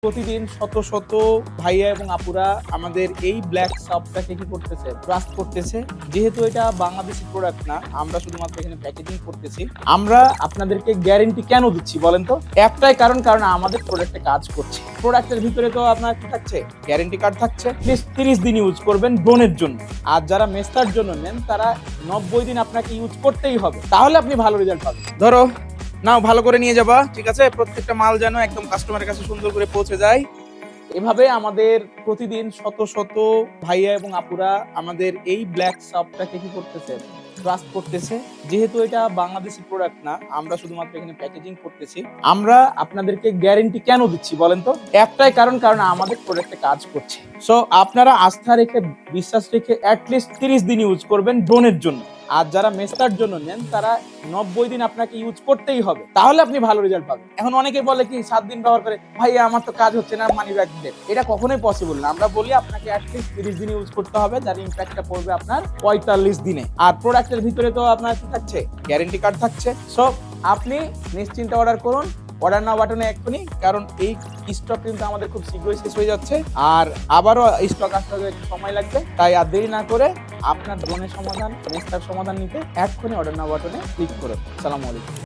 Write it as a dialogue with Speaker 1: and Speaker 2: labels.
Speaker 1: প্রতিদিন শত শত ভাইয়া এবং আপুরা আমাদের এই ব্ল্যাক শপটাকে কি করতেছে, ট্রাস্ট করতেছে। যেহেতু এটা বাংলাদেশি প্রোডাক্ট না, আমরা শুধুমাত্র এখানে প্যাকেজিং করতেছি। আমরা আপনাদেরকে গ্যারেন্টি কেন দিচ্ছি বলেন তো? একটাই কারণ আমাদের প্রোডাক্টে কাজ করছে। প্রোডাক্টের ভিতরে তো আপনার কি থাকছে, গ্যারেন্টি কার্ড থাকছে। প্লিজ 30 দিন ইউজ করবেন ড্রোনের জন্য। আর যারা মেস্তার জন্য নেন তারা 90 দিন আপনাকে ইউজ করতেই হবে, তাহলে আপনি ভালো রেজাল্ট পাবেন। ধরো নাও, ভালো করে নিয়ে যাবা, ঠিক আছে? প্রত্যেকটা মাল যেন একদম কাস্টমারের কাছে সুন্দর করে পৌঁছে যায়। এভাবে আমাদের প্রতিদিন শত শত ভাইয়া এবং আপুরা আমাদের এই ব্ল্যাক শপটাকে কি করতেছে, ট্রাস্ট করতেছে। যেহেতু এটা বাংলাদেশি প্রোডাক্ট না, আমরা শুধুমাত্র এখানে প্যাকেজিং করতেছি। আমরা আপনাদেরকে গ্যারেন্টি কেন দিচ্ছি বলেন তো? একটাই কারণ আমাদের প্রোডাক্টে কাজ করছে। সো আপনারা আস্থা রেখে, বিশ্বাস রেখে অ্যাটলিস্ট 30 দিন ইউজ করবেন ড্রোনের জন্য। আর যারা মেস্তার জন্য নেন তারা 90 দিন আপনাকে ইউজ করতেই হবে, তাহলে আপনি ভালো রেজাল্ট পাবেন। এখন অনেকে বলে কি 7 দিন ব্যবহার করে, ভাই আমার তো কাজ হচ্ছে না, মানি ব্যাক দেন। এটা কখনোই পসিবল না। আমরা বলি আপনাকে অ্যাটলিস্ট 30 দিন ইউজ করতে হবে, যার ইম্প্যাক্টটা পড়বে আপনার 45 দিনে। আর প্রোডাক্টের ভিতরে তো আপনার কি থাকছে, গ্যারেন্টি কার্ড থাকছে। সো আপনি নিশ্চিন্তে অর্ডার করুন, অর্ডার নাও বাটনে এক্ষুনি, কারণ এই স্টক কিন্তু আমাদের খুব শীঘ্রই শেষ হয়ে যাচ্ছে। আর আবারও স্টক আসতে একটু সময় লাগবে, তাই আর দেরি না করে আপনার ড্রোনের সমাধান, মেস্তার সমাধান নিতে এক্ষুনি অর্ডার নাও বাটনে ক্লিক করুন। আসসালামু আলাইকুম।